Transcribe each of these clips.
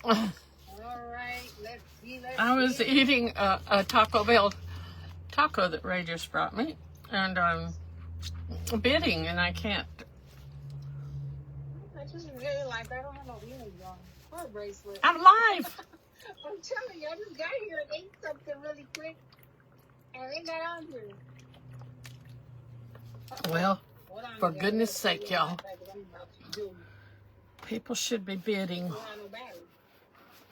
All right, let's see. I was eating a Taco Bell taco that Ray just brought me, and I'm bidding, and I can't. I just realized I don't have no earrings on. Or a bracelet. I'm live. I'm telling you, I just got here and ate something really quick, and they got on here. Well, for goodness sake, y'all, people should be bidding.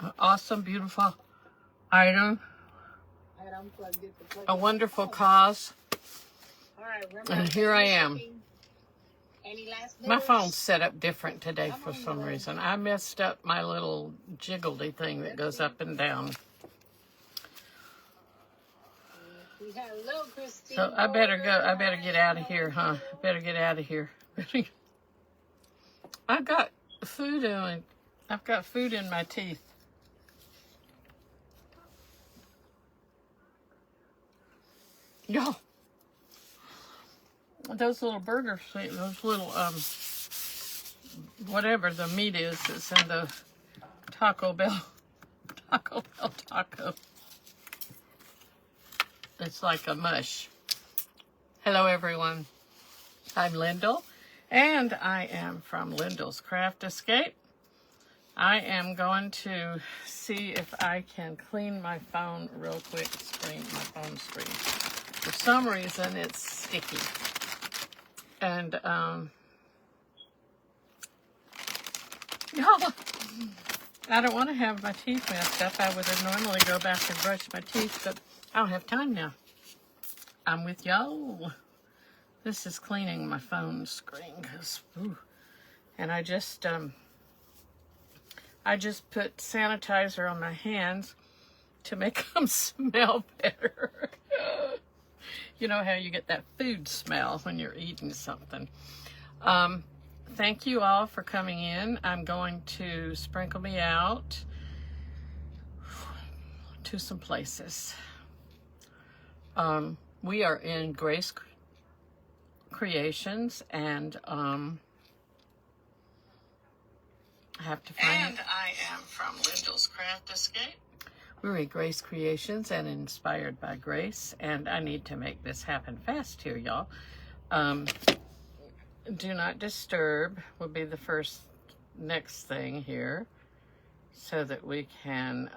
An awesome, beautiful item, a wonderful cause, and here I am. My phone's set up different today for some reason. I messed up my little jiggledy thing that goes up and down. So I better go. I better get out of here, huh? I better get out of here. I've got food in. I've got food in my teeth. Yo, those little burger, those little whatever the meat is that's in the Taco Bell taco. It's like a mush. Hello, everyone. I'm Lyndall, and I am from Lyndall's Craft Escape. I am going to see if I can clean my phone real quick. My phone screen. For some reason, it's sticky. And, y'all, I don't want to have my teeth messed up. I would have normally go back and brush my teeth, but I don't have time now. I'm with y'all. This is cleaning my phone screen, and I just put sanitizer on my hands to make them smell better. You know how you get that food smell when you're eating something. Thank you all for coming in. I'm going to sprinkle me out to some places. We are in Grace Creations, and I have to find. And I am from Lyndall's Craft Escape. We're in Grace Creations and inspired by Grace, and I need to make this happen fast here, y'all. Do not disturb will be the next thing here, so that we can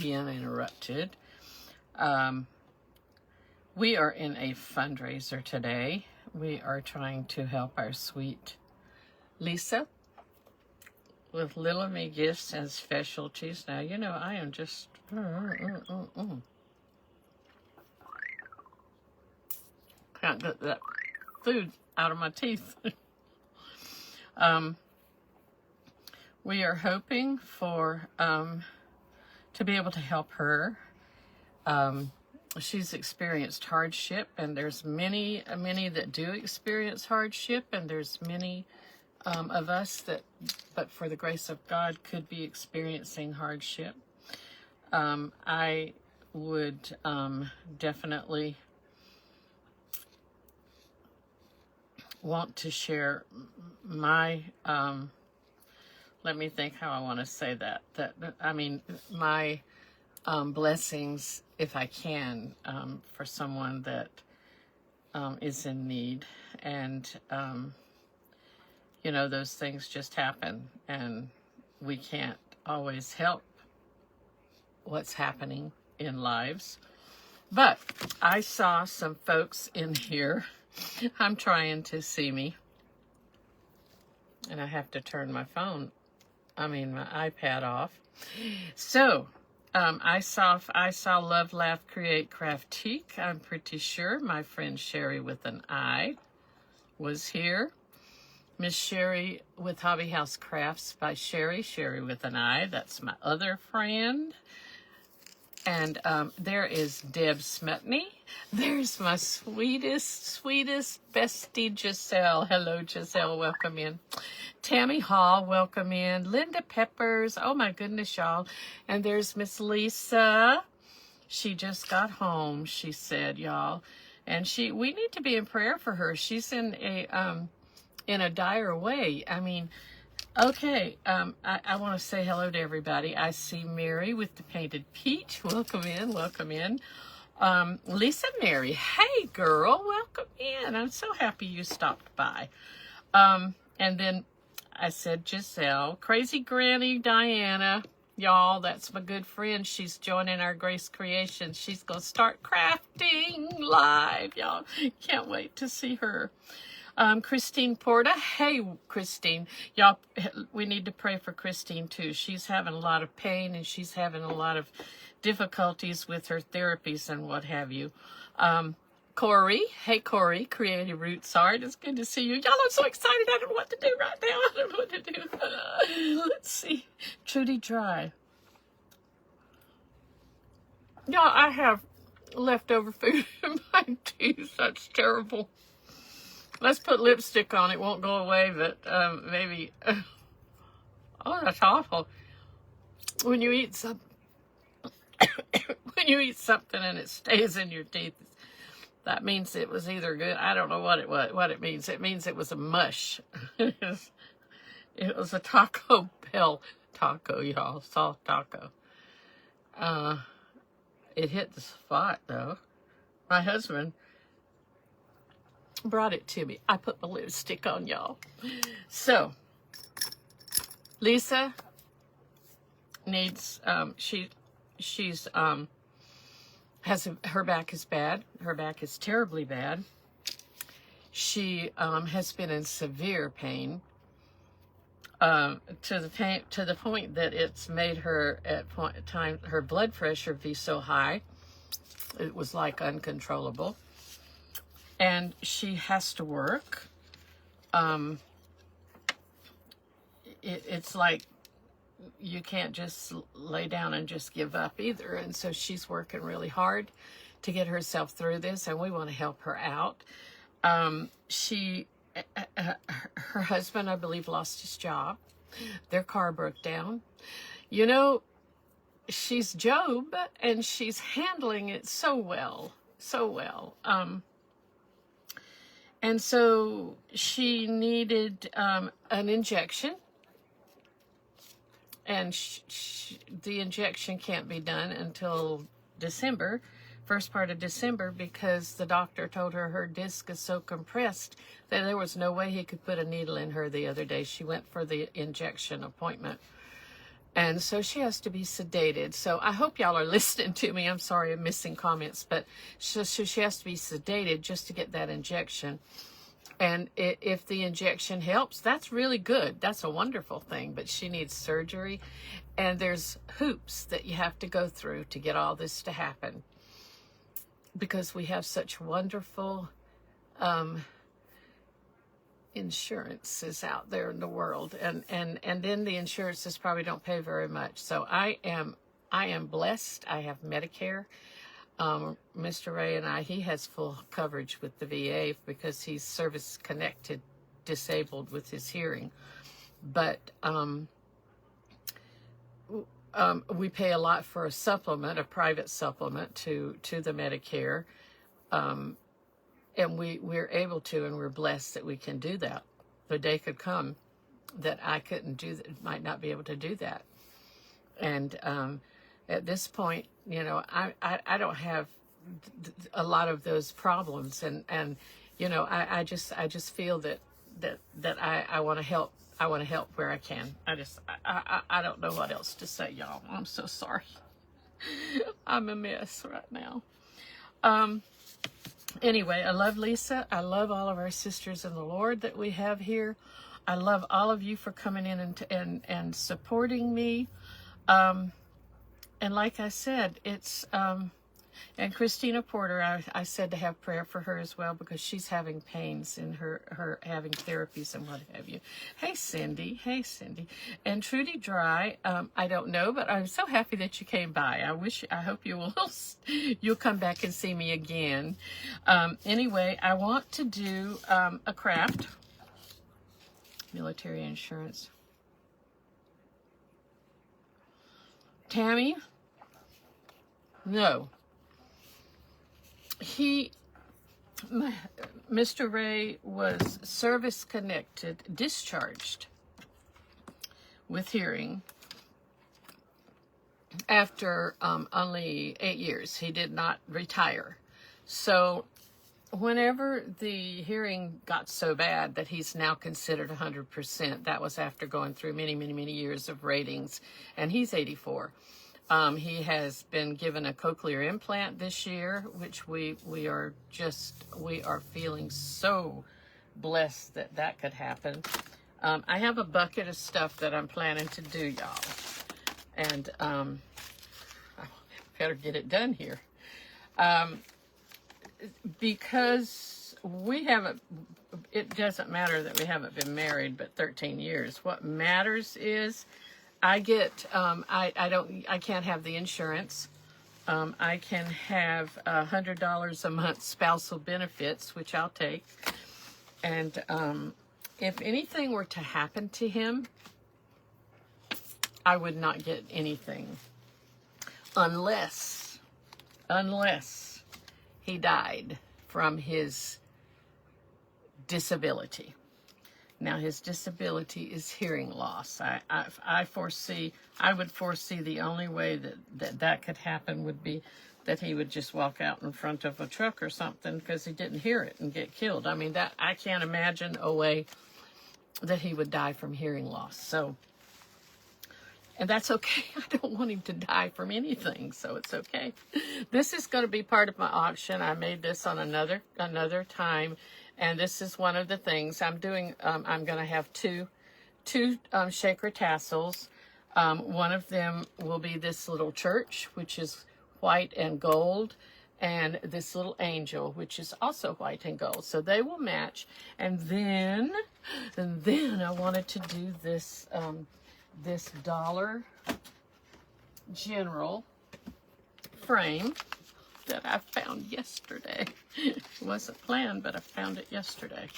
be uninterrupted. We are in a fundraiser today. We are trying to help our sweet Lisa with Little Me gifts and specialties. Now, you know, I am just... Can't get that food out of my teeth. We are hoping for to be able to help her. She's experienced hardship, and there's many that do experience hardship, and there's many of us that, but for the grace of God, could be experiencing hardship. I would definitely want to share my, let me think how I want to say that. I mean, my blessings, if I can, for someone that is in need. And, you know, those things just happen, and we can't always help what's happening in lives. But I saw some folks in here. I'm trying to see me, and I have to turn my my iPad off. So, I saw Love, Laugh, Create, Craftique. I'm pretty sure my friend Sherry with an I was here. Miss Sherry with Hobby House Crafts by Sherry with an I. That's my other friend. And there is Deb Smutney. There's my sweetest bestie, Giselle. Hello, Giselle. Welcome in. Tammy Hall, welcome in. Linda Peppers. Oh, my goodness, y'all. And there's Miss Lisa. She just got home, she said, y'all. And we need to be in prayer for her. She's in a dire way. I mean, Okay, I want to say hello to everybody. I see Mary with the painted peach. Welcome in, welcome in. Lisa Mary, hey girl, welcome in. I'm so happy you stopped by. And then I said Giselle, Crazy Granny Diana. Y'all, that's my good friend. She's joining our Grace Creations. She's going to start crafting live, y'all. Can't wait to see her. Christine Porta. Hey, Christine. Y'all, we need to pray for Christine, too. She's having a lot of pain, and she's having a lot of difficulties with her therapies and what have you. Corey. Hey, Corey. Creative Roots Art. It's good to see you. Y'all, I'm so excited. I don't know what to do right now. I don't know what to do. Let's see. Trudy Dry. Y'all, I have leftover food in my teeth. That's terrible. Let's put lipstick on. It won't go away, but maybe. Oh, that's awful. When you eat something, when you eat something and it stays in your teeth, that means it was either good. I don't know what it means. It means it was a mush. It was a Taco Bell taco, y'all. Soft taco. It hit the spot though. My husband brought it to me. I put my lipstick on, y'all. So Lisa needs she's her back is bad. Her back is terribly bad. She has been in severe pain to the point that it's made her at times her blood pressure be so high it was like uncontrollable. And she has to work. It's like you can't just lay down and just give up either. And so she's working really hard to get herself through this, and we want to help her out. Her husband, I believe, lost his job. Their car broke down. You know, she's Job, and she's handling it so well, so well. And so she needed an injection, and the injection can't be done until December, first part of December, because the doctor told her her disc is so compressed that there was no way he could put a needle in her the other day. She went for the injection appointment. And so she has to be sedated. So I hope y'all are listening to me. I'm sorry I'm missing comments, but so she has to be sedated just to get that injection. And if the injection helps, that's really good. That's a wonderful thing. But she needs surgery. And there's hoops that you have to go through to get all this to happen. Because we have such wonderful insurances out there in the world, and then the insurances probably don't pay very much. So I am blessed. I have Medicare. Mr. Ray and he has full coverage with the VA because he's service connected disabled with his hearing, but we pay a lot for a supplement, a private supplement to the Medicare. And we're able to, and we're blessed that we can do that. The day could come that I couldn't do that, might not be able to do that. And at this point, you know, I don't have a lot of those problems, and you know, I just feel that I want to help. I want to help where I can. I don't know what else to say, y'all. I'm so sorry. I'm a mess right now. Anyway, I love Lisa. I love all of our sisters in the Lord that we have here. I love all of you for coming in and supporting me. And like I said, it's and Christina Porter, I said to have prayer for her as well because she's having pains in her having therapies and what have you. Hey, Cindy. Hey, Cindy. And Trudy Dry, I don't know, but I'm so happy that you came by. I hope you'll come back and see me again. Anyway, I want to do a craft. Military insurance. Tammy? No. Mr. Ray was service connected, discharged with hearing after only 8 years. He did not retire. So whenever the hearing got so bad that he's now considered 100%, that was after going through many, many, many years of ratings, and he's 84. He has been given a cochlear implant this year, which we are feeling so blessed that that could happen. I have a bucket of stuff that I'm planning to do, y'all, and I better get it done here. Because we haven't, it doesn't matter that we haven't been married but 13 years. What matters is I get, I can't have the insurance. I can have $100 a month spousal benefits, which I'll take. And if anything were to happen to him, I would not get anything unless he died from his disability. Now, his disability is hearing loss. I would foresee the only way that could happen would be that he would just walk out in front of a truck or something because he didn't hear it and get killed. I mean, that I can't imagine a way that he would die from hearing loss. So, and that's okay. I don't want him to die from anything, so it's okay. This is going to be part of my auction. I made this on another time, and this is one of the things I'm doing. I'm going to have two shaker tassels. One of them will be this little church, which is white and gold, and this little angel, which is also white and gold. So they will match. And then I wanted to do this this Dollar General frame that I found yesterday. It wasn't planned, but I found it yesterday.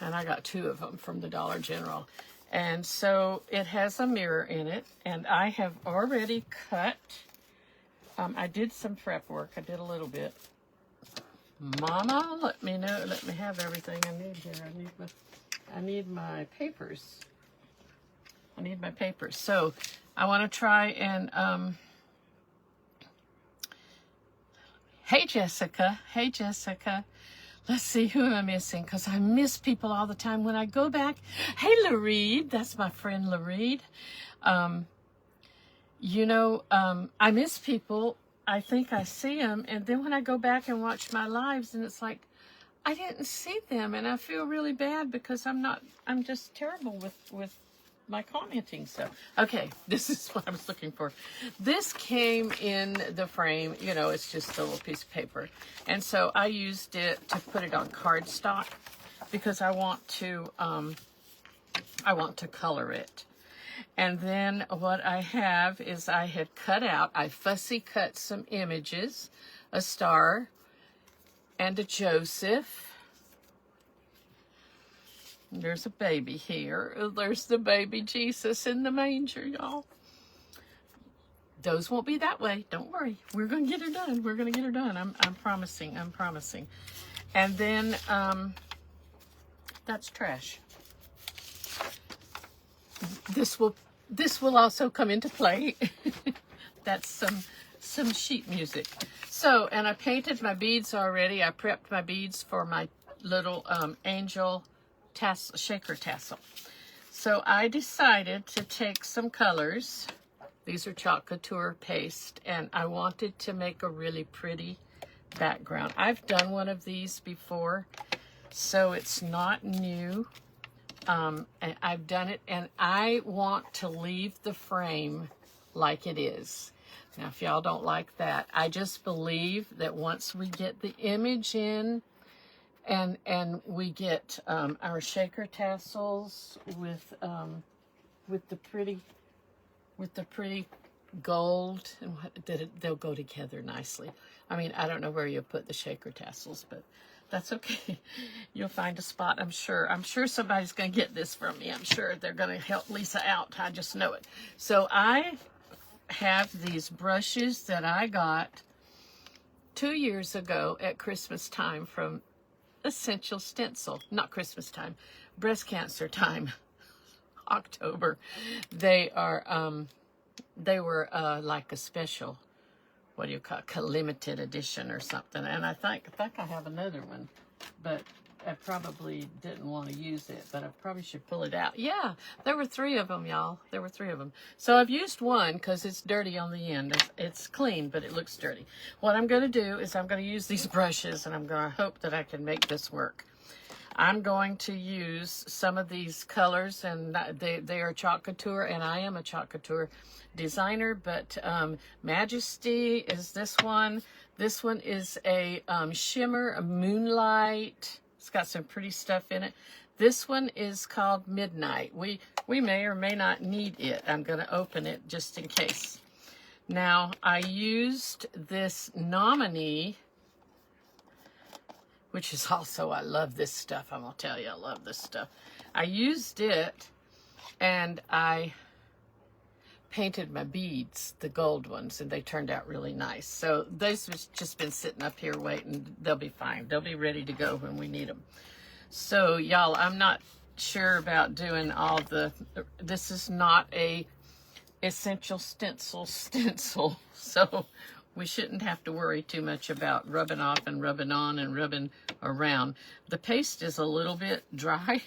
And I got 2 of them from the Dollar General. And so it has a mirror in it, and I have already cut. I did some prep work. I did a little bit. Mama, let me know. Let me have everything I need here. I need my papers. I need my papers. So I want to try and, hey, Jessica. Hey, Jessica. Let's see, who am I missing? Because I miss people all the time when I go back. Hey, Lareed. That's my friend, Lareed. I miss people. I think I see them. And then when I go back and watch my lives, and it's like, I didn't see them. And I feel really bad because I'm just terrible with my commenting stuff. Okay, this is what I was looking for. This came in the frame, it's just a little piece of paper. And so I used it to put it on cardstock because I want to color it. And then what I have is I fussy cut some images, a star and a Joseph. There's a baby here. There's the baby Jesus in the manger, y'all. Those won't be that way. Don't worry. We're going to get her done. We're going to get her done. I'm promising. I'm promising. And then that's trash. This will also come into play. That's some sheet music. So, and I painted my beads already. I prepped my beads for my little angel shaker tassel. So I decided to take some colors. These are chalk couture paste, and I wanted to make a really pretty background. I've done one of these before, so it's not new. And I've done it, and I want to leave the frame like it is. Now, if y'all don't like that, I just believe that once we get the image in, and we get our shaker tassels with the pretty gold, and they'll go together nicely. I mean, I don't know where you put the shaker tassels, but that's okay. You'll find a spot, I'm sure. I'm sure somebody's going to get this from me. I'm sure they're going to help Lisa out. I just know it. So I have these brushes that I got 2 years ago at Christmas time from Essential Stencil. Not Christmas time, breast cancer time. October. They are they were like a special, what do you call it, a limited edition or something. And I think I have another one, but I probably didn't want to use it, but I probably should pull it out. Yeah, there were 3 of them, y'all. There were 3 of them. So I've used one because it's dirty on the end. It's clean, but it looks dirty. What I'm going to do is I'm going to use these brushes, and I'm going to hope that I can make this work. I'm going to use some of these colors, and they are chalk couture, and I am a chalk couture designer, but Majesty is this one. This one is a shimmer, a moonlight. It's got some pretty stuff in it. This one is called Midnight. We may or may not need it. I'm going to open it just in case. Now, I used this Nominee, which is also, I love this stuff. I'm going to tell you, I love this stuff. I used it, and I painted my beads, the gold ones, and they turned out really nice. So those have just been sitting up here waiting. They'll be fine. They'll be ready to go when we need them. So y'all, I'm not sure about doing all the, this is not a essential stencil. So we shouldn't have to worry too much about rubbing off and rubbing on and rubbing around. The paste is a little bit dry,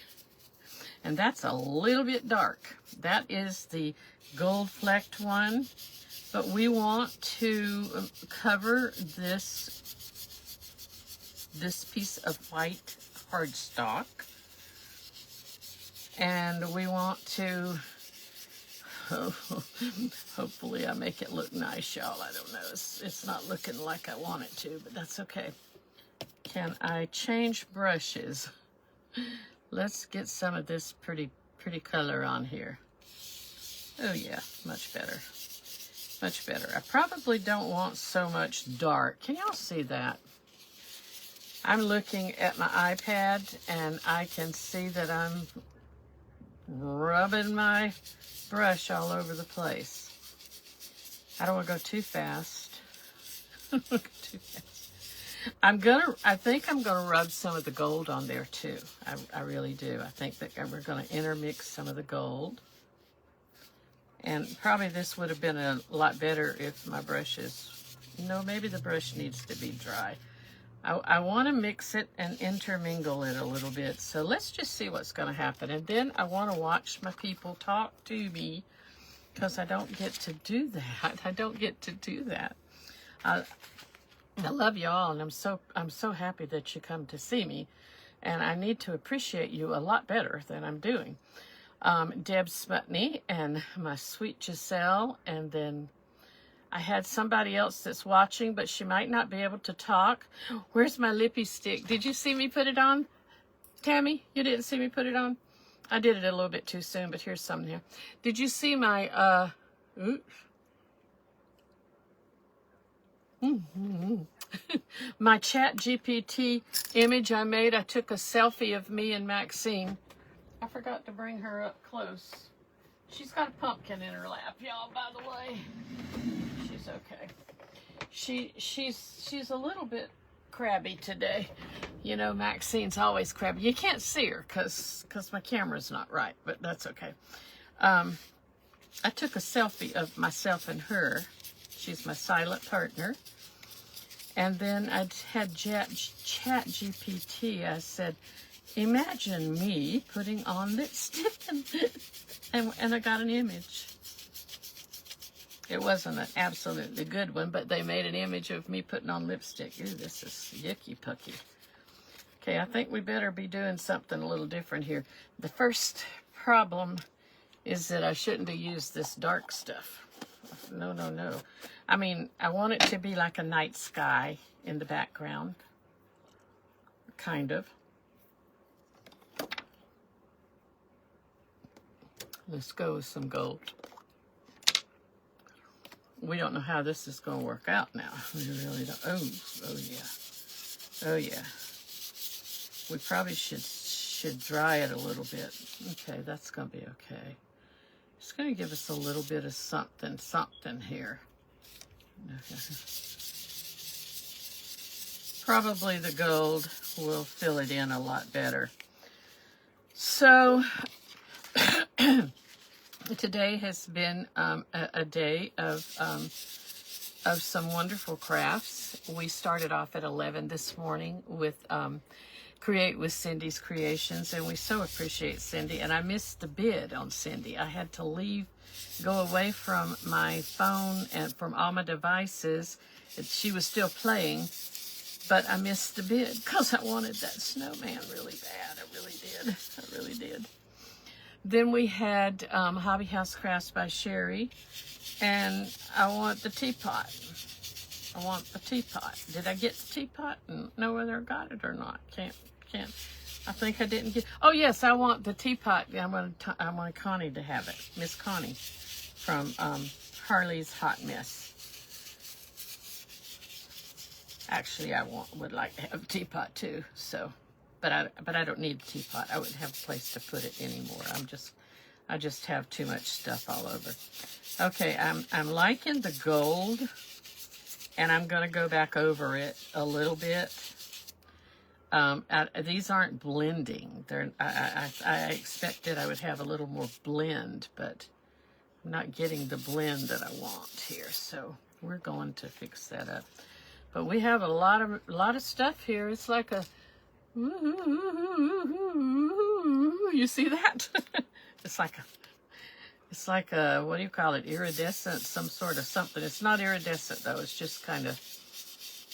and that's a little bit dark. That is the gold flecked one, but we want to cover this piece of white cardstock, and we want to hopefully I make it look nice, y'all. I don't know, it's not looking like I want it to, but that's okay. Can I change brushes? Let's get some of this pretty color on here. Oh yeah, much better. Much better. I probably don't want so much dark. Can y'all see that? I'm looking at my iPad, and I can see that I'm rubbing my brush all over the place. I don't want to go too fast. I don't want to go too fast. I think I'm gonna rub some of the gold on there too. I really do. I think that we're gonna intermix some of the gold. And probably this would have been a lot better if my brush is, no, maybe the brush needs to be dry. I want to mix it and intermingle it a little bit. So let's just see what's going to happen. And then I want to watch my people talk to me, because I don't get to do that. I don't get to do that. I love you all, and I'm so happy that you come to see me. And I need to appreciate you a lot better than I'm doing. Deb Smutney and my sweet Giselle, and then I had somebody else that's watching, but she might not be able to talk. Where's my lippy stick? Did you see me put it on? Tammy, you didn't see me put it on? I did it a little bit too soon, but here's some here. Did you see my, my Chat GPT image I made? I took a selfie of me and Maxine. I forgot to bring her up close. She's got a pumpkin in her lap, y'all, by the way. She's okay. She's a little bit crabby today. You know, Maxine's always crabby. You can't see her because my camera's not right, but that's okay. I took a selfie of myself and her. She's my silent partner. And then I had Chat GPT. I said, imagine me putting on lipstick, and I got an image. It wasn't an absolutely good one, but they made an image of me putting on lipstick. Ooh, this is yucky pucky. Okay, I think we better be doing something a little different here. The first problem is that I shouldn't have used this dark stuff. No. I mean, I want it to be like a night sky in the background. Kind of. Let's go with some gold. We don't know how this is going to work out now. We really don't. Oh yeah. We probably should dry it a little bit. Okay, that's going to be okay. It's going to give us a little bit of something here. Probably the gold will fill it in a lot better. So Today has been a day of some wonderful crafts. We started off at 11 this morning with Create with Cindy's Creations, and we so appreciate Cindy. And I missed the bid on Cindy. I had to go away from my phone and from all my devices. She was still playing, but I missed the bid because I wanted that snowman really bad. I really did. I really did. Then we had Hobby House Crafts by Sherry, and I want the teapot. I want the teapot. Did I get the teapot? And know whether I got it or not. Can't. I think I didn't get. Oh yes, I want the teapot. I want Connie to have it. Miss Connie from Harley's Hot Mess. Actually, I would like to have a teapot too. So. But I don't need a teapot. I wouldn't have a place to put it anymore. I just have too much stuff all over. Okay, I'm liking the gold, and I'm gonna go back over it a little bit. These aren't blending. I expected I would have a little more blend, but I'm not getting the blend that I want here. So we're going to fix that up. But we have a lot of stuff here. It's like a you see that? It's like a what do you call it? Iridescent, some sort of something. It's not iridescent though. It's just kind of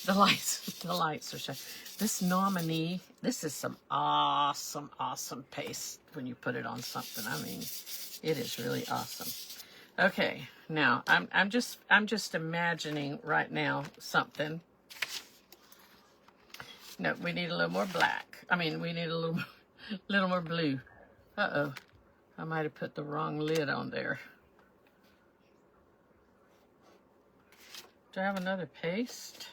the lights are shining. This nominee, this is some awesome paste when you put it on something. I mean, it is really awesome. Okay, now I'm just imagining right now something. No, we need a little more black. I mean, we need a little more blue. Uh-oh. I might have put the wrong lid on there. Do I have another paste?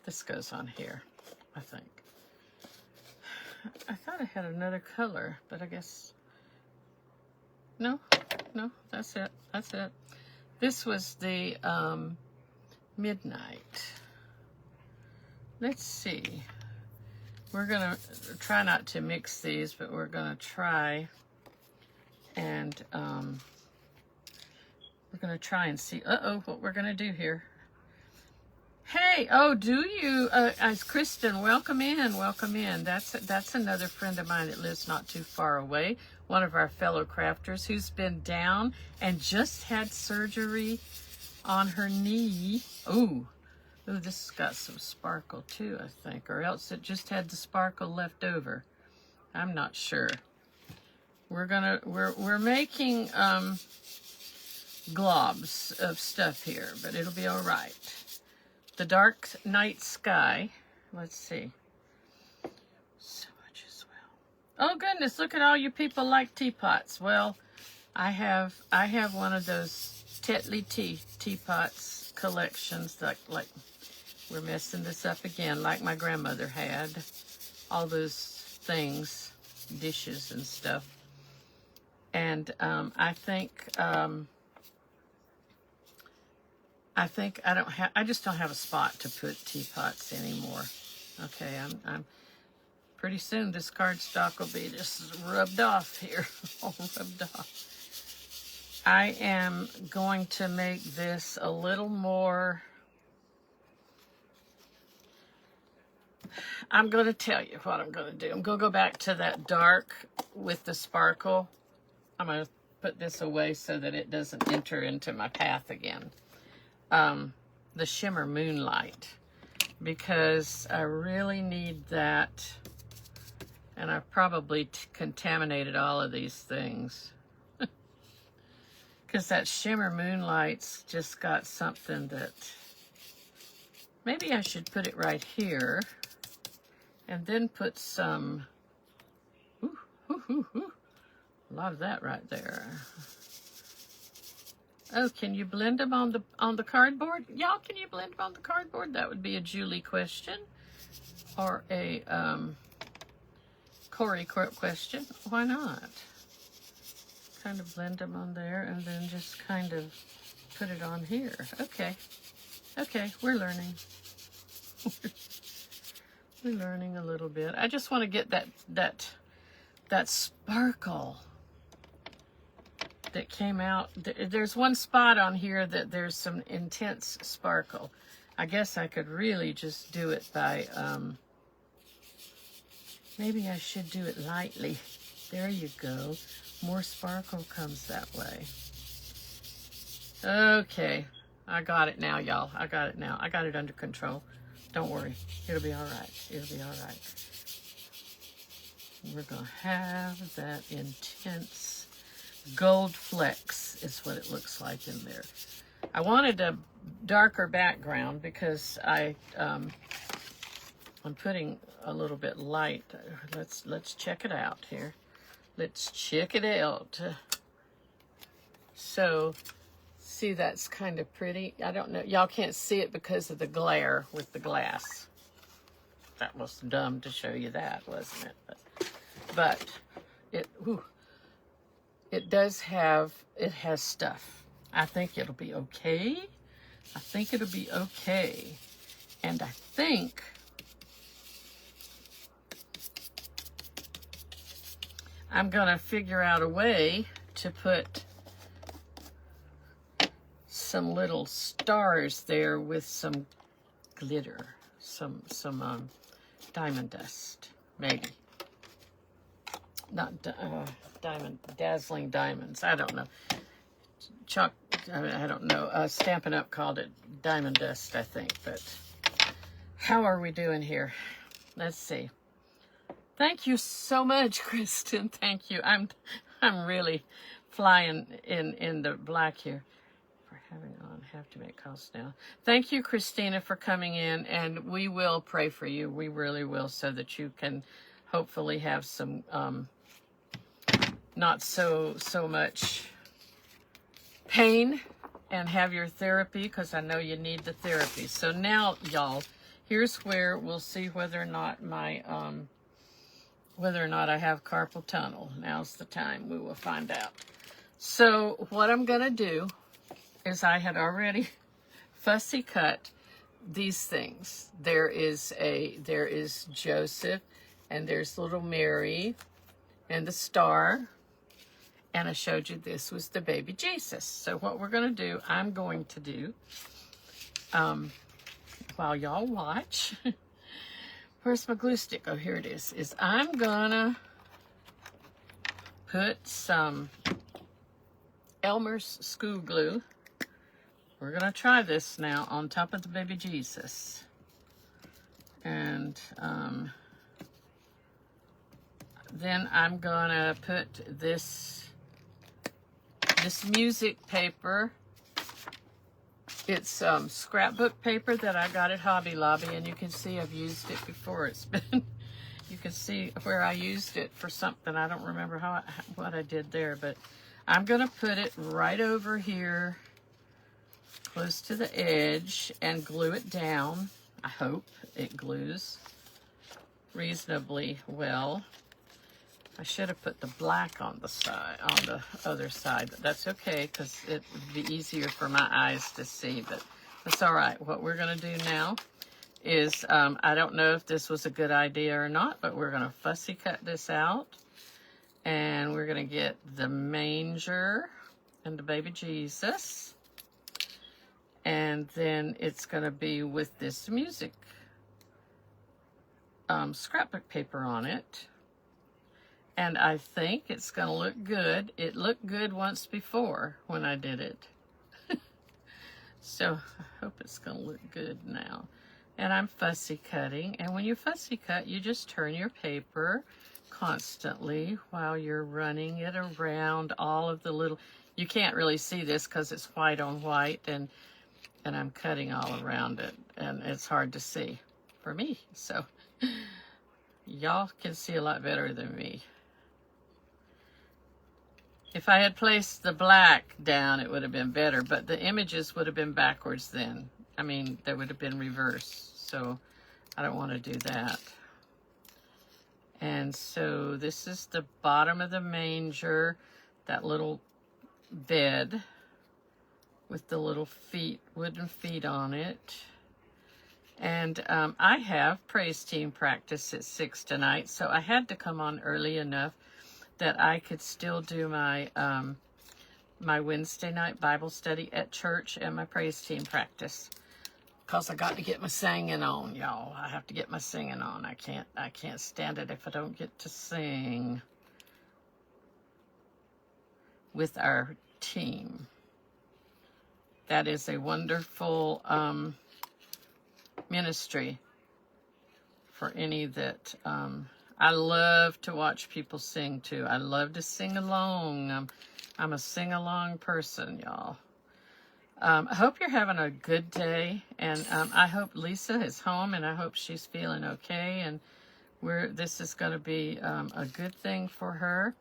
This goes on here, I think. I thought I had another color, but I guess... No, that's it. That's it. This was the Midnight. Let's see. We're going to try not to mix these, but we're going to try and we're going to try and see. What we're going to do here. Hey, do you? Kristen, welcome in. Welcome in. That's another friend of mine that lives not too far away. One of our fellow crafters who's been down and just had surgery on her knee. Ooh, this has got some sparkle too, I think, or else it just had the sparkle left over. I'm not sure. We're making globs of stuff here, but it'll be all right. The Dark Night Sky. Let's see. So much as well. Oh goodness, look at all you people like teapots. Well, I have one of those Tetley teapots collections like we're messing this up again, like my grandmother had. All those things, dishes and stuff. And I just don't have a spot to put teapots anymore. Okay, I'm pretty soon this cardstock will be just rubbed off here, all rubbed off. I am going to make this a little more. I'm going to tell you what I'm going to do. I'm going to go back to that dark with the sparkle. I'm going to put this away so that it doesn't enter into my path again. The Shimmer Moonlight, because I really need that, and I've probably contaminated all of these things. Because that Shimmer Moonlight's just got something that, maybe I should put it right here, and then put some, a lot of that right there. Oh, can you blend them on the cardboard? Y'all, can you blend them on the cardboard? That would be a Julie question. Or a Corey question. Why not? Kind of blend them on there and then just kind of put it on here. Okay. Okay, we're learning. We're learning a little bit. I just want to get that sparkle that came out. There's one spot on here that there's some intense sparkle. I guess I could really just do it by, maybe I should do it lightly. There you go. More sparkle comes that way. Okay, I got it now, y'all. I got it now. I got it under control. Don't worry. It'll be all right. It'll be all right. We're going to have that intense gold flecks is what it looks like in there. I wanted a darker background because I'm putting a little bit light. Let's check it out here. Let's check it out. So, see, that's kind of pretty. I don't know. Y'all can't see it because of the glare with the glass. That was dumb to show you that, wasn't it? But it does have, it has stuff. I think it'll be okay. I think it'll be okay. And I think I'm gonna figure out a way to put some little stars there with some glitter, some diamond dust, maybe. Not dazzling diamonds. I don't know. Chalk. I don't know. Stampin' Up called it diamond dust, I think. But how are we doing here? Let's see. Thank you so much, Kristen. Thank you. I'm really flying in the black here. For having on, have to make calls now. Thank you, Christina, for coming in, and we will pray for you. We really will, so that you can hopefully have some not so much pain and have your therapy, because I know you need the therapy. So now, y'all, here's where we'll see whether or not my whether or not I have carpal tunnel. Now's the time. We will find out. So what I'm gonna do is, I had already fussy cut these things. There is Joseph, and there's little Mary, and the star. And I showed you this was the baby Jesus. So what we're going to do, I'm going to do, while y'all watch, where's my glue stick? Oh, here it is I'm going to put some Elmer's school glue. We're going to try this now on top of the baby Jesus. And then I'm going to put this music paper. It's scrapbook paper that I got at Hobby Lobby, and you can see I've used it before. It's been, you can see where I used it for something. I don't remember what I did there, but I'm going to put it right over here, close to the edge, and glue it down. I hope it glues reasonably well. I should have put the black on the side, on the other side, but that's okay, because it would be easier for my eyes to see, but that's all right. What we're going to do now is, I don't know if this was a good idea or not, but we're going to fussy cut this out, and we're going to get the manger and the baby Jesus, and then it's going to be with this music scrapbook paper on it. And I think it's going to look good. It looked good once before when I did it. So I hope it's going to look good now. And I'm fussy cutting. And when you fussy cut, you just turn your paper constantly while you're running it around all of the little... You can't really see this because it's white on white. And I'm cutting all around it. And it's hard to see for me. So y'all can see a lot better than me. If I had placed the black down, it would have been better, but the images would have been backwards then. I mean, they would have been reversed, so I don't want to do that. And so this is the bottom of the manger, that little bed with the little feet, wooden feet on it. And I have praise team practice at 6 tonight, so I had to come on early enough that I could still do my my Wednesday night Bible study at church and my praise team practice. Because I got to get my singing on, y'all. I have to get my singing on. I can't stand it if I don't get to sing with our team. That is a wonderful ministry for any that I love to watch people sing too. I love to sing along. I'm a sing-along person, y'all. I hope you're having a good day, and I hope Lisa is home, and I hope she's feeling okay, and this is going to be a good thing for her.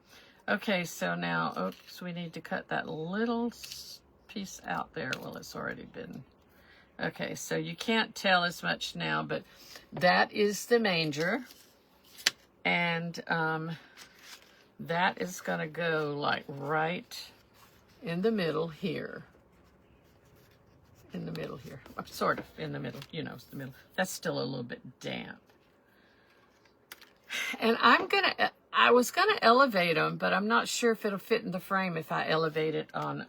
Okay, so now, oops, we need to cut that little piece out there. Well, it's already been. Okay, so you can't tell as much now, but that is the manger, and that is going to go like right in the middle here. In the middle here. Sort of in the middle. You know, it's the middle. That's still a little bit damp. And I was going to elevate them, but I'm not sure if it'll fit in the frame if I elevate it on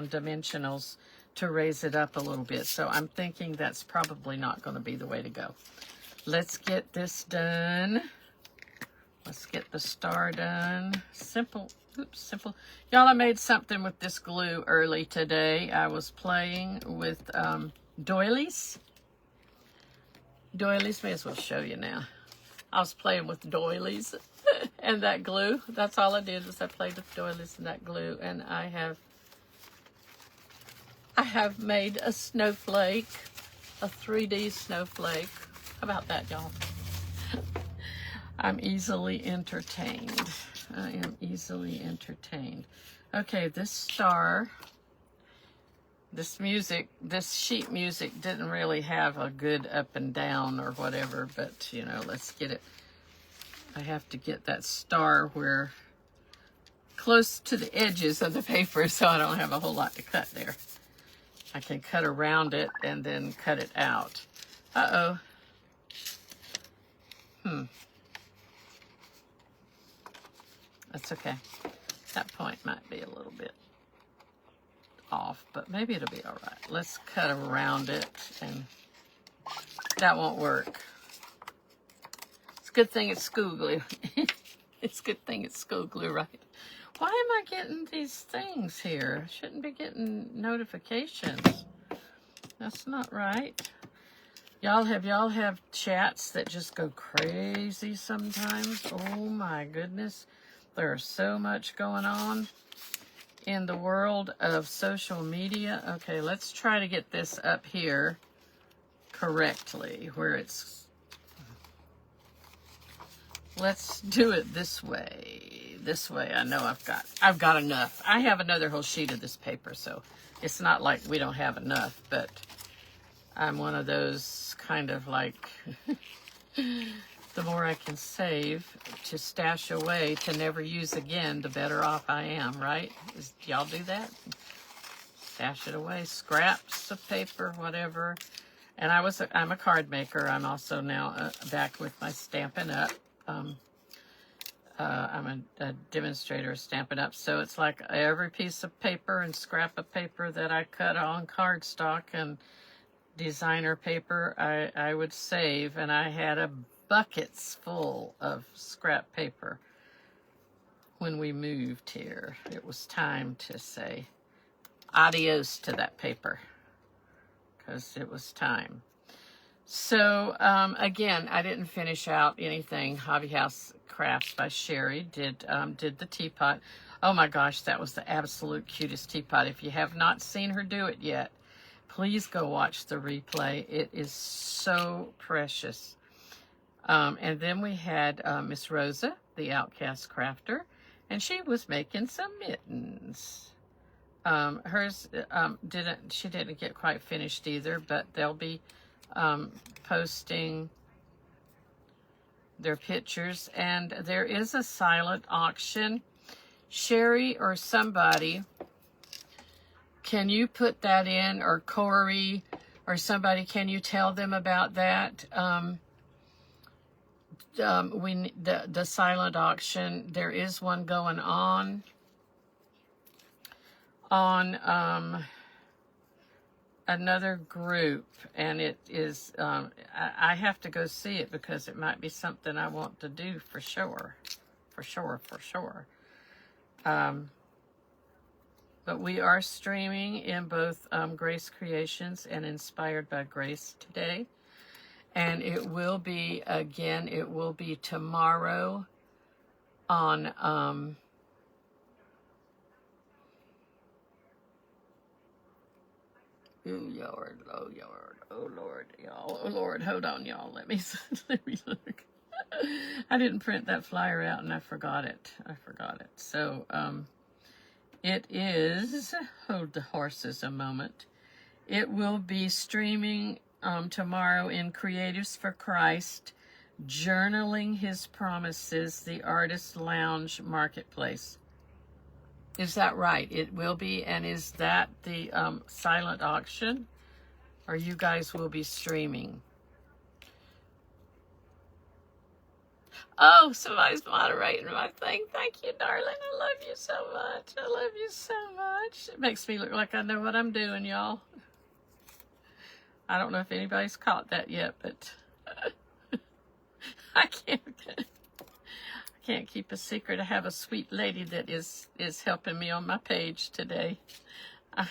dimensionals to raise it up a little bit. So I'm thinking that's probably not going to be the way to go. Let's get this done. Let's get the star done. Simple. Oops, simple. Y'all, I made something with this glue early today. I was playing with doilies. Doilies, may as well show you now. I was playing with doilies and that glue. That's all I did was I played with doilies and that glue. And I have made a snowflake, a 3D snowflake. How about that, y'all? I'm easily entertained. I am easily entertained. Okay, this star, this music, this sheet music didn't really have a good up and down or whatever, but, you know, let's get it. I have to get that star where close to the edges of the paper so I don't have a whole lot to cut there. I can cut around it and then cut it out. Uh-oh. That's okay. That point might be a little bit off, but maybe it'll be all right. Let's cut around it, and that won't work. It's a good thing it's school glue. It's a good thing it's school glue, right? Why am I getting these things here? I shouldn't be getting notifications. That's not right. Y'all have chats that just go crazy sometimes? Oh my goodness. There's so much going on in the world of social media. Okay, let's try to get this up here correctly where it's. Let's do it this way. This way. I know I've got enough. I have another whole sheet of this paper, so it's not like we don't have enough, but I'm one of those kind of like the more I can save to stash away to never use again, the better off I am, right? Do y'all do that? Stash it away, scraps of paper, whatever. And I'm a card maker. I'm also now back with my Stampin' Up. I'm a demonstrator of Stampin' Up. So it's like every piece of paper and scrap of paper that I cut on cardstock and designer paper, I would save. And I had a buckets full of scrap paper when we moved here. It was time to say adios to that paper because it was time. So again, I didn't finish out anything. Hobby House Crafts by Sherry did the teapot. Oh my gosh, that was the absolute cutest teapot. If you have not seen her do it yet, please go watch the replay. It is so precious. And then we had Miss Rosa, the Outcast Crafter, and she was making some mittens. Hers didn't get quite finished either, but they'll be posting their pictures. And there is a silent auction. Sherry or somebody, can you put that in, or Corey, or somebody, can you tell them about that? The silent auction, there is one going on another group, and it is I have to go see it because it might be something I want to do for sure. But we are streaming in both Grace Creations and Inspired by Grace today. And it will be, again, it will be tomorrow on oh Lord, y'all. Oh Lord, hold on, y'all. Let me look. I didn't print that flyer out and I forgot it. So it is, hold the horses a moment. It will be streaming tomorrow in Creatives for Christ, Journaling His Promises, the Artist Lounge Marketplace. Is that right? It will be, and is that the silent auction? Or you guys will be streaming? Oh, somebody's moderating my thing. Thank you, darling. I love you so much. It makes me look like I know what I'm doing, y'all. I don't know if anybody's caught that yet, but I can't keep a secret. I have a sweet lady that is helping me on my page today. I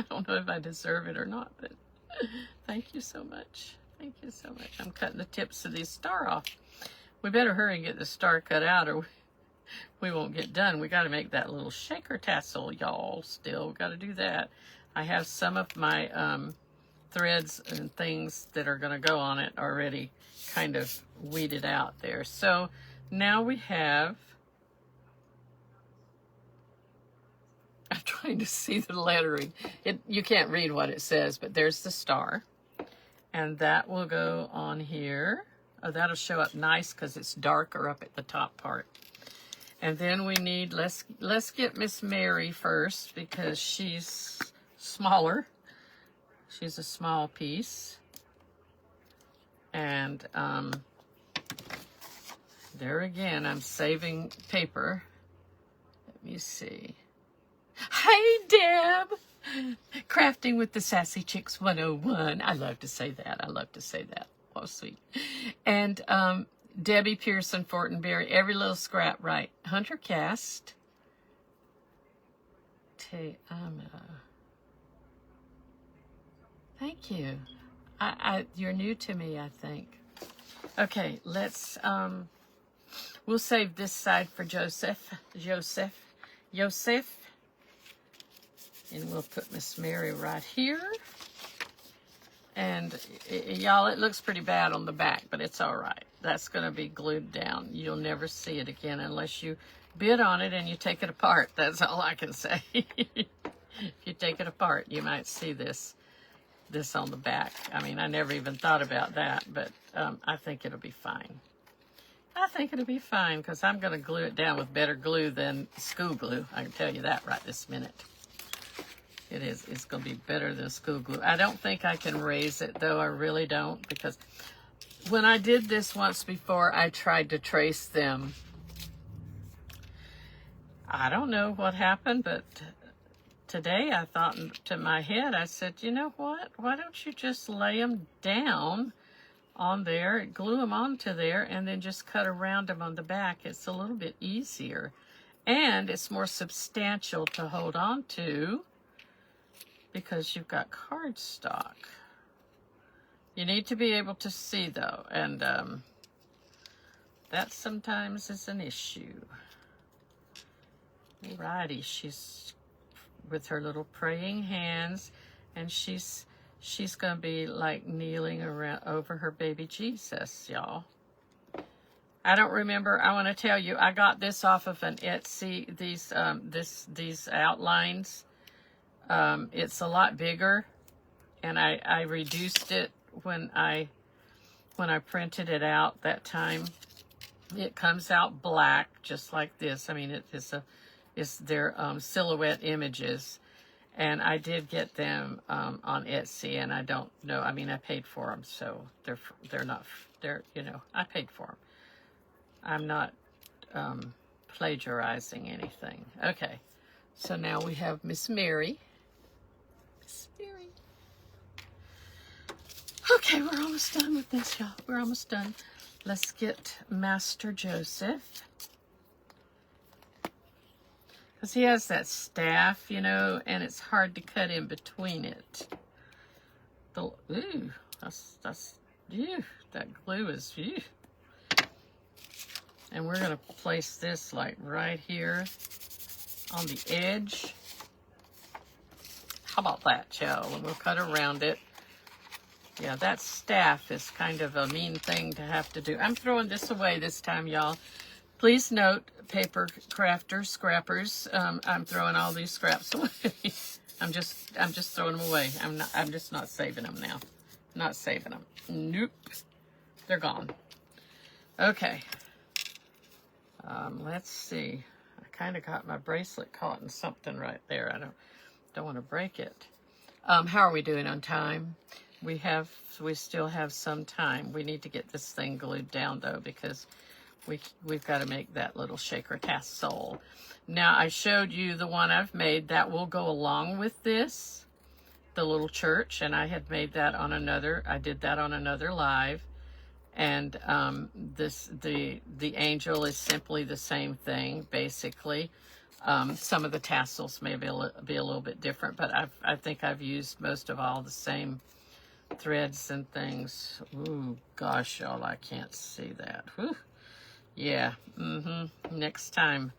don't know if I deserve it or not, but thank you so much. I'm cutting the tips of these star off. We better hurry and get the star cut out or we won't get done. We got to make that little shaker tassel, y'all. Still got to do that. I have some of my threads and things that are going to go on it already kind of weeded out there. So now we have, I'm trying to see the lettering. You can't read what it says, but there's the star. And that will go on here. Oh, that'll show up nice because it's darker up at the top part. And then we need, let's get Miss Mary first because she's smaller. She's a small piece. And there again, I'm saving paper. Let me see. Hi, Deb. Crafting with the Sassy Chicks 101. I love to say that. Oh, sweet. And Debbie Pearson Fortenberry, every little scrap right. Hunter Cast. Thank you. You're new to me, I think. Okay, let's we'll save this side for Joseph. And we'll put Miss Mary right here. And y'all, it looks pretty bad on the back, but it's all right. That's going to be glued down. You'll never see it again unless you bid on it and you take it apart. That's all I can say. If you take it apart, you might see this on the back. I mean, I never even thought about that, but I think it'll be fine. Because I'm going to glue it down with better glue than school glue. I can tell you that right this minute. It's going to be better than school glue. I don't think I can raise it, though. I really don't, because when I did this once before, I tried to trace them. I don't know what happened, but today I thought to my head, I said, you know what? Why don't you just lay them down on there, glue them onto there, and then just cut around them on the back. It's a little bit easier, and it's more substantial to hold on to, because you've got cardstock. You need to be able to see, though, and that sometimes is an issue. Alrighty, she's with her little praying hands, and she's gonna be like kneeling around over her baby Jesus, y'all. I don't remember. I want to tell you, I got this off of an Etsy. These outlines. It's a lot bigger, and I reduced it when I printed it out that time. It comes out black, just like this. I mean, it's their silhouette images, And I did get them on Etsy, and I don't know. I mean, I paid for them, so they're not. They're, you know, I paid for them. I'm not plagiarizing anything. Okay, so now we have Miss Mary. Miss Mary. Okay, we're almost done with this, y'all. We're almost done. Let's get Master Joseph. Because he has that staff, you know, and it's hard to cut in between it. Ooh, that glue is, ew. And we're going to place this like right here on the edge. How about that, y'all? And we'll cut around it. Yeah, that staff is kind of a mean thing to have to do. I'm throwing this away this time, y'all. Please note, paper crafters, scrappers, I'm throwing all these scraps away. I'm just throwing them away. I'm just not saving them now. Not saving them. Nope. They're gone. Okay. Let's see. I kind of got my bracelet caught in something right there. I don't want to break it. How are we doing on time? We still have some time. We need to get this thing glued down though, because we've got to make that little shaker tassel. Now I showed you the one I've made that will go along with this, the little church, and I had made that on another. I did that on another live, and the angel is simply the same thing basically. Some of the tassels may be a little bit different, but I think I've used most of all the same threads and things. Ooh, gosh, y'all, I can't see that. Whew. Yeah, next time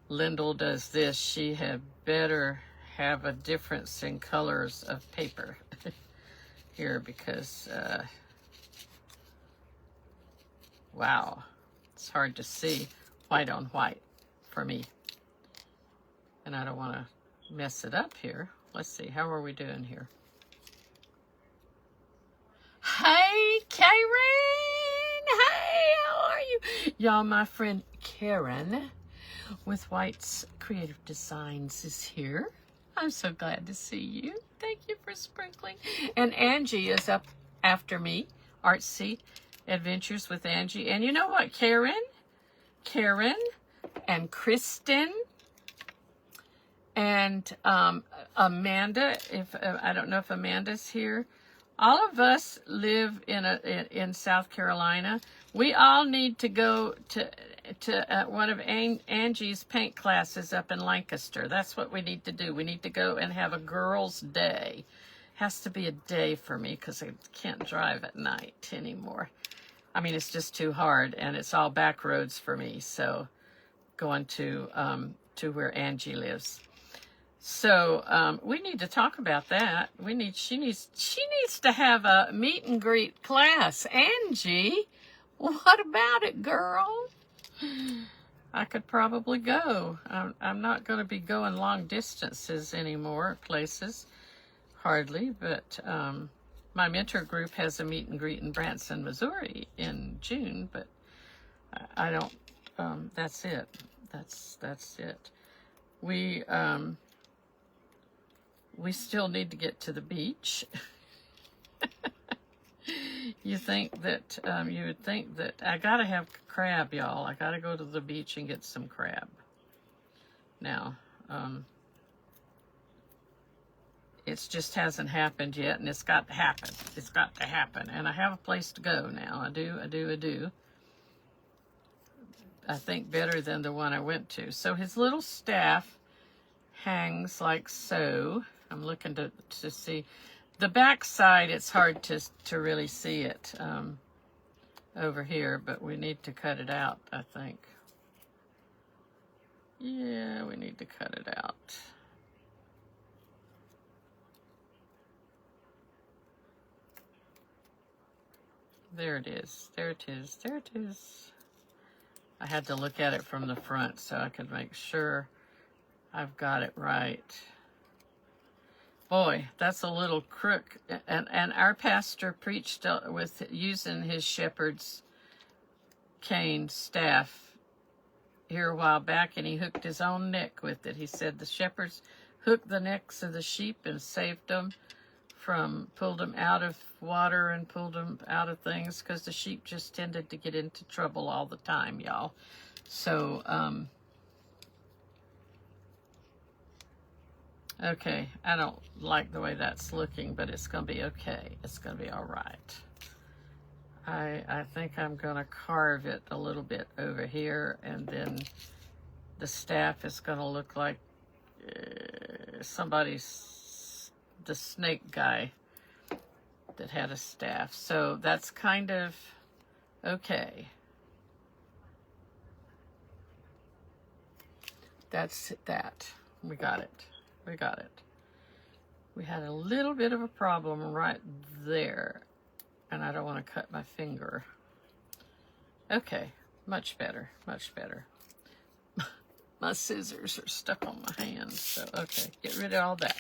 Lyndall does this, she had better have a difference in colors of paper here, because, wow, it's hard to see white on white for me. And I don't want to mess it up here. Let's see, how are we doing here? Hey, Karen! Hey, how are you? Y'all, my friend Karen with White's Creative Designs is here. I'm so glad to see you. Thank you for sprinkling. And Angie is up after me. Artsy Adventures with Angie. And you know what, Karen and Kristen and Amanda, if I don't know if Amanda's here. All of us live in South Carolina. We all need to go to one of Angie's paint classes up in Lancaster. That's what we need to do. We need to go and have a girls' day. Has to be a day for me because I can't drive at night anymore. I mean, it's just too hard, and it's all back roads for me. So going to where Angie lives. So we need to talk about that. She needs to have a meet and greet class. Angie, what about it, girl? I could probably go. I'm not going to be going long distances anymore, places, hardly. But my mentor group has a meet and greet in Branson, Missouri in June. But I don't. That's it. That's it. We still need to get to the beach. You would think that I gotta have crab, y'all. I gotta go to the beach and get some crab. Now, it just hasn't happened yet, and it's got to happen. It's got to happen. And I have a place to go now. I do. I think better than the one I went to. So his little staff hangs like so. I'm looking to see the back side. It's hard to really see it over here, but we need to cut it out, I think. Yeah, we need to cut it out. There it is. There it is. There it is. I had to look at it from the front so I could make sure I've got it right. Boy, that's a little crook. And our pastor preached with using his shepherd's cane staff here a while back, and he hooked his own neck with it. He said the shepherds hooked the necks of the sheep and saved them from, pulled them out of water and pulled them out of things, because the sheep just tended to get into trouble all the time, y'all. So, okay, I don't like the way that's looking, but it's going to be okay. It's going to be all right. I think I'm going to carve it a little bit over here, and then the staff is going to look like the snake guy that had a staff. So that's kind of okay. That's that. We got it. We got it. We had a little bit of a problem right there, and I don't want to cut my finger. Okay, much better, much better. My scissors are stuck on my hands, so okay, get rid of all that.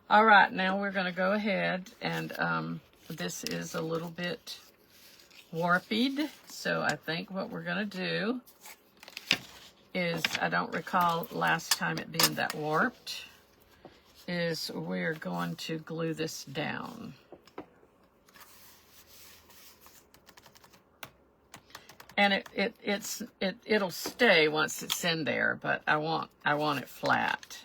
All right, now we're going to go ahead, and this is a little bit warped, so I think what we're going to do is, I don't recall last time it being that warped, is we're going to glue this down. And it'll stay once it's in there, but I want it flat.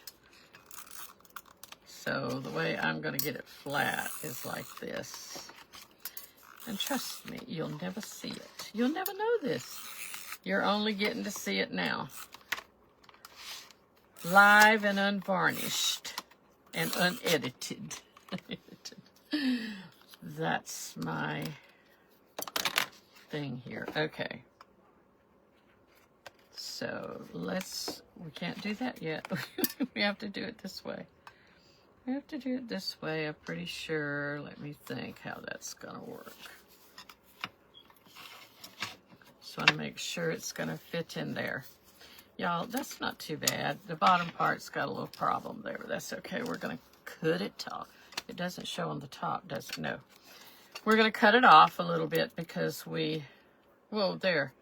So the way I'm going to get it flat is like this. And trust me, you'll never see it. You'll never know this. You're only getting to see it now. Live and unvarnished and unedited. That's my thing here. Okay. So we can't do that yet. We have to do it this way. We have to do it this way, I'm pretty sure. Let me think how that's going to work. Just want to make sure it's going to fit in there. Y'all, that's not too bad. The bottom part's got a little problem there, but that's okay. We're going to cut it off. It doesn't show on the top, does it? No. We're going to cut it off a little bit because well, there.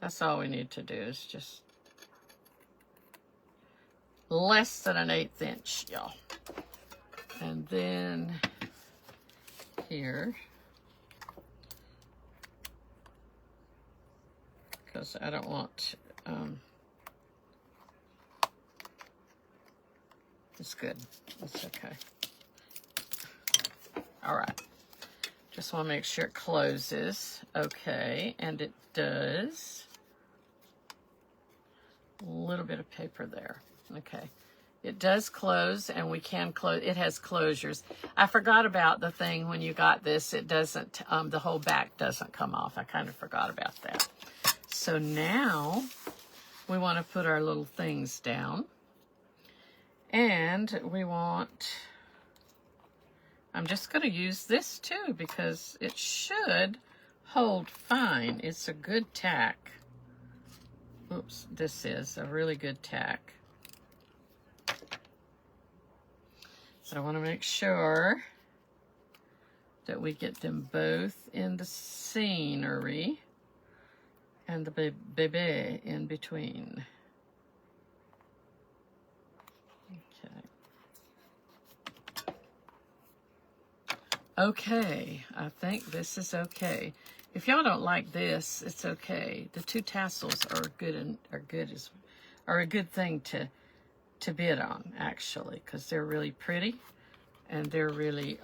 That's all we need to do is just less than an 1/8 inch, y'all. And then here, because I don't want, it's good. It's okay. All right. Just want to make sure it closes. Okay, and it does. A little bit of paper there. Okay. It does close, and we can close. It has closures. I forgot about the thing when you got this. It doesn't, the whole back doesn't come off. I kind of forgot about that. So now we want to put our little things down. And we want, I'm just going to use this too because it should hold fine. It's a good tack. Oops, this is a really good tack. So I want to make sure that we get them both in the scenery and the baby in between. Okay, I think this is okay. If y'all don't like this, it's okay. The two tassels are good and are a good thing to bid on, actually, because they're really pretty and they're really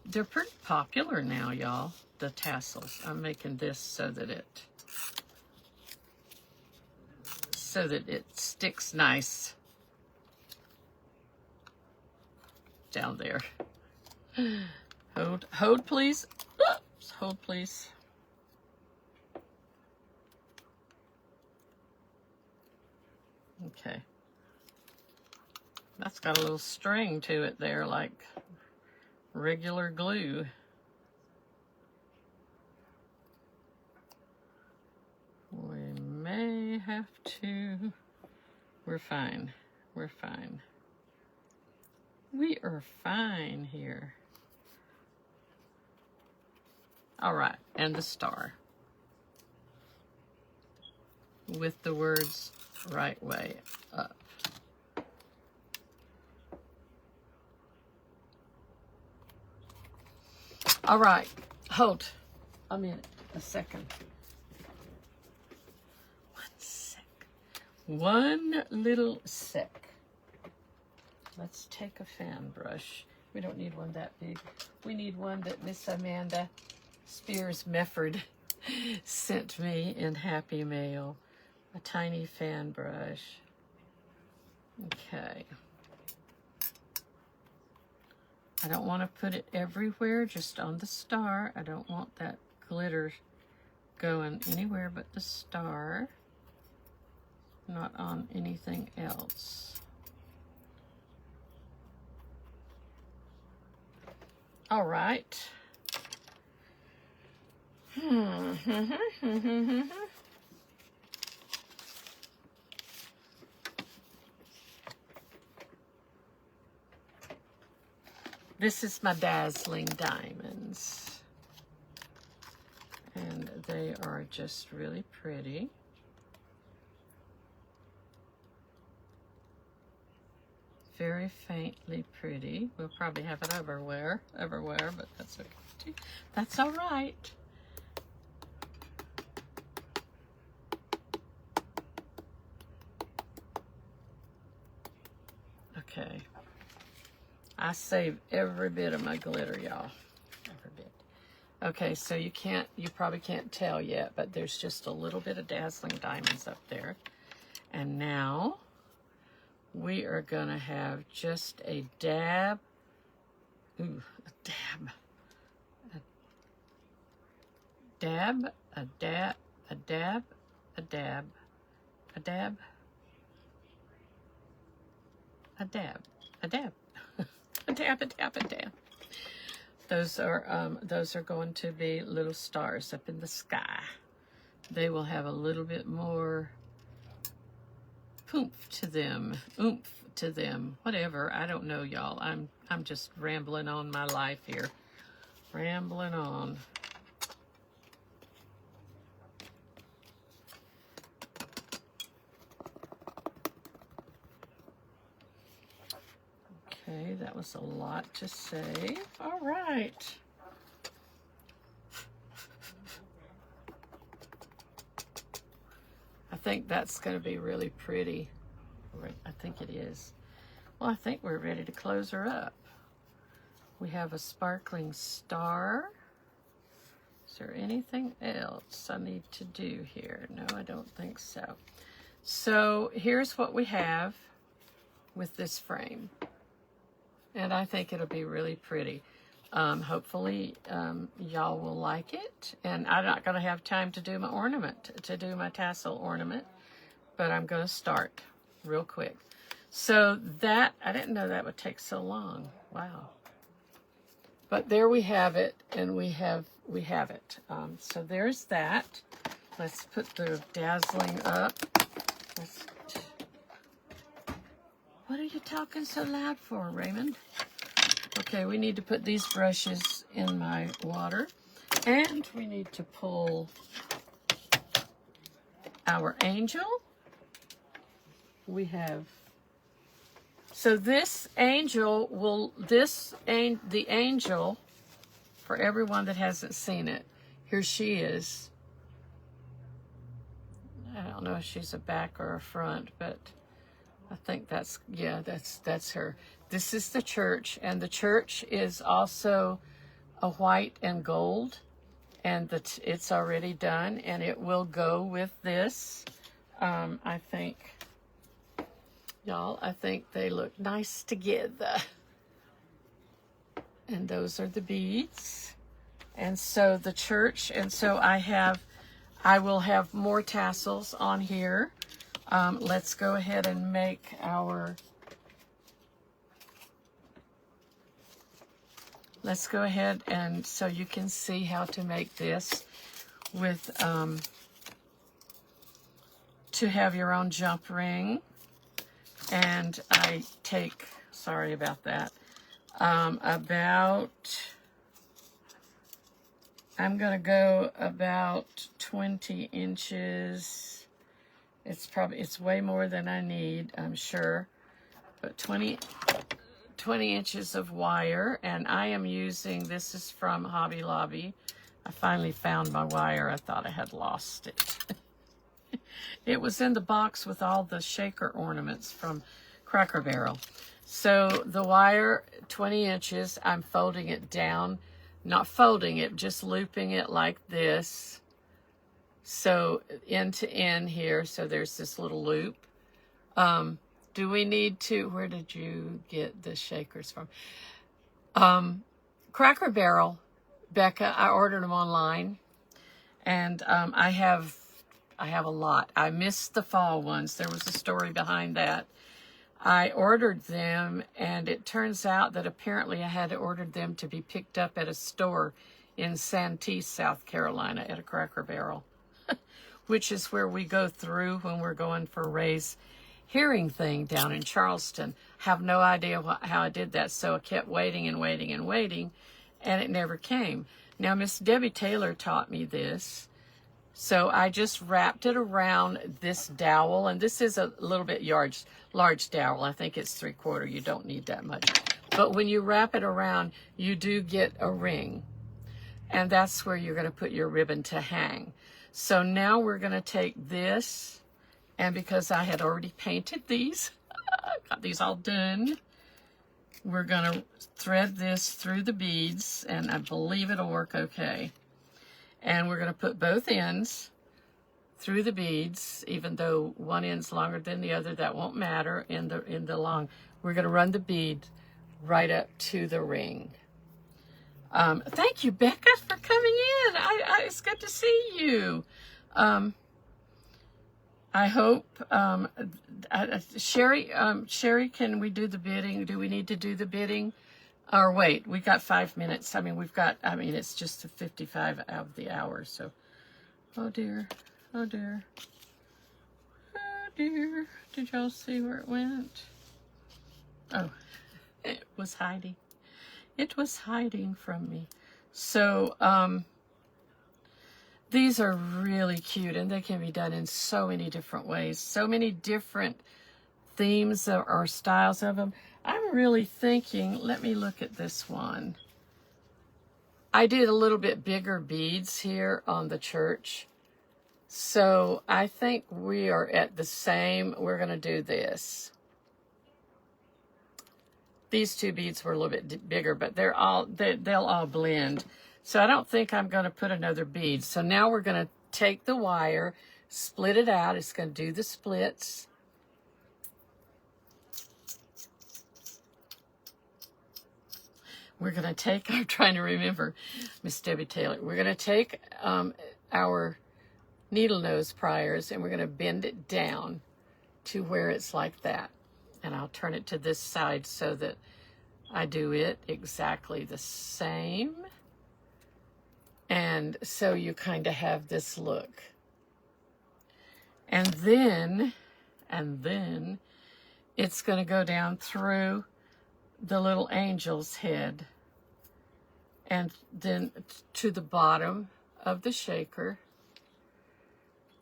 they're pretty popular now, y'all. The tassels. I'm making this so that it sticks nice down there. Hold, please. Oops, hold, please. Okay. That's got a little string to it there, like regular glue. We may have to. We're fine. We're fine. We are fine here. All right, and the star with the words right way up. All right, hold a minute, a second. 1 sec. 1 little sec. Let's take a fan brush. We don't need one that big. We need one that Miss Amanda Spears Mefford sent me in Happy Mail. A tiny fan brush. Okay. I don't want to put it everywhere, just on the star. I don't want that glitter going anywhere but the star, not on anything else. All right. This is my dazzling diamonds. And they are just really pretty. Very faintly pretty. We'll probably have it everywhere, but that's okay too. That's all right. Okay. I save every bit of my glitter, y'all. Every bit. Okay, so you probably can't tell yet, but there's just a little bit of dazzling diamonds up there. And now we are gonna have just a dab. Ooh, a dab. A dab, a dab, a dab, a dab, a dab, a dab, a dab. A dab, a dab, a dab. Those are going to be little stars up in the sky. They will have a little bit more oomph to them, whatever. I don't know, y'all. I'm just rambling on my life here. Rambling on. Okay, that was a lot to say. All right. I think that's going to be really pretty. I think it is. Well, I think we're ready to close her up. We have a sparkling star. Is there anything else I need to do here? No, I don't think so. So here's what we have with this frame. And I think it'll be really pretty. Hopefully, y'all will like it. And I'm not going to have time to do my ornament, to do my tassel ornament. But I'm going to start real quick. So that, I didn't know that would take so long. Wow. But there we have it, and we have it. So there's that. Let's put the dazzling up. What are you talking so loud for, Raymond? Okay, we need to put these brushes in my water. And we need to pull our angel. We have... So this angel will... The angel, for everyone that hasn't seen it, here she is. I don't know if she's a back or a front, but... I think that's, yeah, that's her. This is the church, and the church is also a white and gold, and it's already done, and it will go with this. I think, y'all, I think they look nice together. And those are the beads. And so the church, and so I will have more tassels on here. Let's go ahead and make our, let's go ahead and so you can see how to make this with, to have your own jump ring. And I take, sorry about that, I'm going to go about 20 inches. It's way more than I need, I'm sure. But 20 20 inches of wire, and I am using, this is from Hobby Lobby. I finally found my wire. I thought I had lost it. It was in the box with all the shaker ornaments from Cracker Barrel. So the wire, 20 inches, I'm folding it down. Not folding it, just looping it like this. So end to end here, so there's this little loop. Do we need to, where did you get the shakers from? Cracker Barrel, Becca, I ordered them online. And I have a lot. I missed the fall ones. There was a story behind that. I ordered them, and it turns out that apparently I had ordered them to be picked up at a store in Santee, South Carolina, at a Cracker Barrel, which is where we go through when we're going for Ray's hearing thing down in Charleston. Have no idea how I did that, so I kept waiting and waiting and waiting, and it never came. Now, Miss Debbie Taylor taught me this. So I just wrapped it around this dowel, and this is a little bit large dowel. I think it's 3/4. You don't need that much. But when you wrap it around, you do get a ring, and that's where you're going to put your ribbon to hang. So now we're going to take this, and because I had already painted these, got these all done, we're going to thread this through the beads, and I believe it'll work okay. And we're going to put both ends through the beads, even though one end's longer than the other, that won't matter in the long. We're going to run the bead right up to the ring. Thank you, Becca, for coming in. It's good to see you. I hope, Sherry, can we do the bidding? Do we need to do the bidding? Or wait, we got 5 minutes. It's just 55 of the hour, so. Oh dear, oh dear. Oh dear, did y'all see where it went? Oh, it was hiding. It was hiding from me. So, these are really cute, and they can be done in so many different ways. So many different themes or styles of them. I'm really thinking, let me look at this one. I did a little bit bigger beads here on the church. So I think we are at the same, we're going to do this. These two beads were a little bit bigger, but they'll all blend. So I don't think I'm going to put another bead. So now we're going to take the wire, split it out. It's going to do the splits. We're going to take, I'm trying to remember, Miss Debbie Taylor. We're going to take our needle nose pliers, and we're going to bend it down to where it's like that. And I'll turn it to this side so that I do it exactly the same. And so you kind of have this look. And then it's going to go down through the little angel's head, and then to the bottom of the shaker.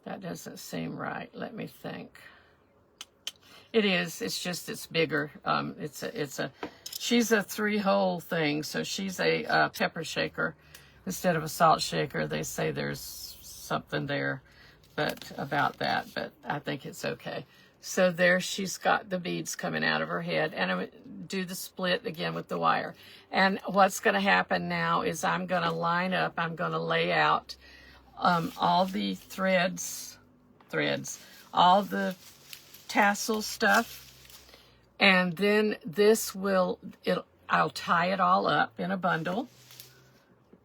That doesn't seem right. Let me think. It is. It's just it's bigger. She's a 3-hole thing, so she's a pepper shaker instead of a salt shaker. They say there's something there, about that, but I think it's okay. So there she's got the beads coming out of her head, and I'm going to do the split again with the wire. And what's going to happen now is I'm going to line up, I'm going to lay out all the threads, all the tassel stuff, and then I'll tie it all up in a bundle,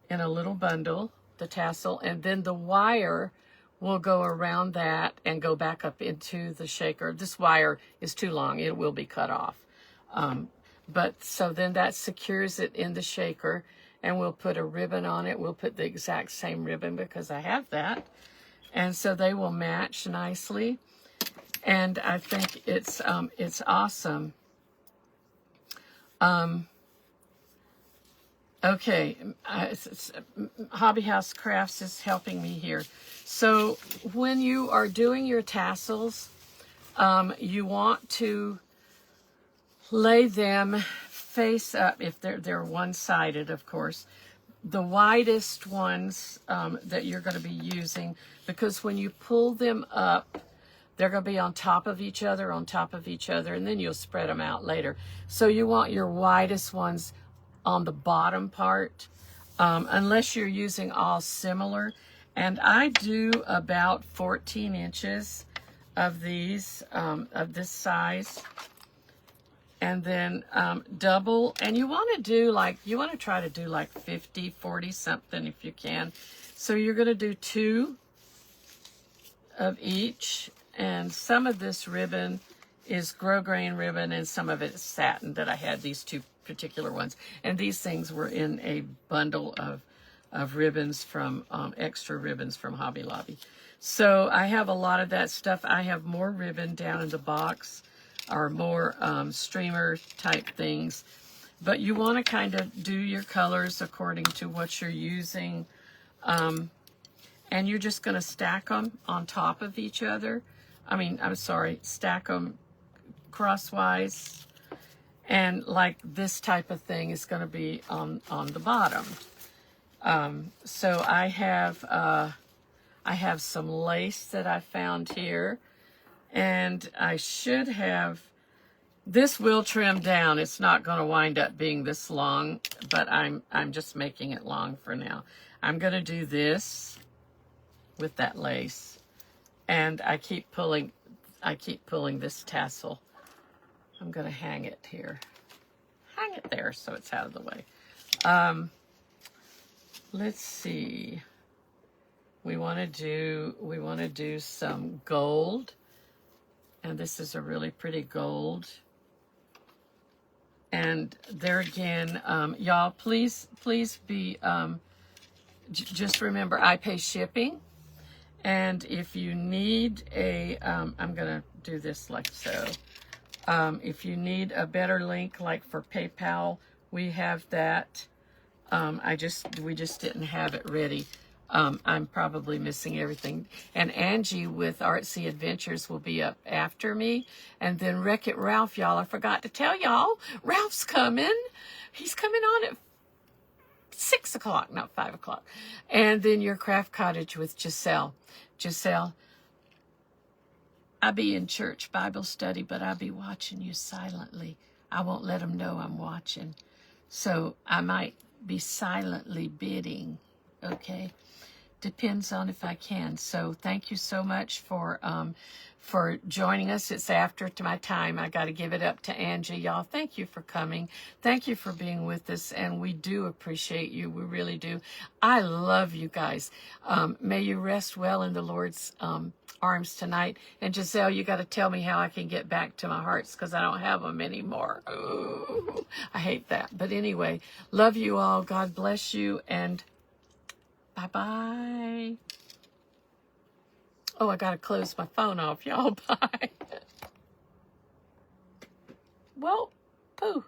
in a little bundle, the tassel, and then the wire will go around that and go back up into the shaker. This wire is too long. It will be cut off. But so then that secures it in the shaker, and we'll put a ribbon on it. We'll put the exact same ribbon because I have that. And so they will match nicely. And I think it's awesome. Okay, Hobby House Crafts is helping me here. So when you are doing your tassels, you want to lay them face up, if they're one-sided, of course, the widest ones that you're going to be using, because when you pull them up, they're going to be on top of each other, and then you'll spread them out later. So you want your widest ones on the bottom part, unless you're using all similar. And I do about 14 inches of these, of this size. And then double, and you want to try to do like 50, 40 something if you can. So you're going to do 2 of each, and some of this ribbon is grosgrain ribbon and some of it is satin that I had, these 2 particular ones. And these things were in a bundle of ribbons from, extra ribbons from Hobby Lobby. So I have a lot of that stuff. I have more ribbon down in the box, or more streamer type things. But you want to kind of do your colors according to what you're using. And you're just going to stack them on top of each other. Stack them crosswise. And like this type of thing is going to be on the bottom. So I have some lace that I found here. And I should have, this will trim down. It's not going to wind up being this long, but I'm just making it long for now. I'm going to do this with that lace, and I keep pulling this tassel. I'm going to hang it here. Hang it there so it's out of the way. Let's see. We want to do some gold. And this is a really pretty gold. And there again, y'all, please be, just remember, I pay shipping. And if you need a, I'm going to do this like so. If you need a better link, like for PayPal, we have that. We just didn't have it ready. I'm probably missing everything. And Angie with Artsy Adventures will be up after me. And then Wreck-It Ralph, y'all, I forgot to tell y'all, Ralph's coming. He's coming on at 6 o'clock, not 5 o'clock. And then your Craft Cottage with Giselle. Giselle, I be in church Bible study, but I be watching you silently. I won't let them know I'm watching. So I might be silently bidding, okay? Depends on if I can. So thank you so much for joining us. It's after to my time. I got to give it up to Angie. Y'all, thank you for coming. Thank you for being with us, and we do appreciate you. We really do. I love you guys. May you rest well in the Lord's arms tonight. And Giselle, you got to tell me how I can get back to my hearts, because I don't have them anymore. Ooh, I hate that. But anyway, love you all. God bless you, and bye-bye. Oh, I got to close my phone off, y'all. Bye. Well, pooh.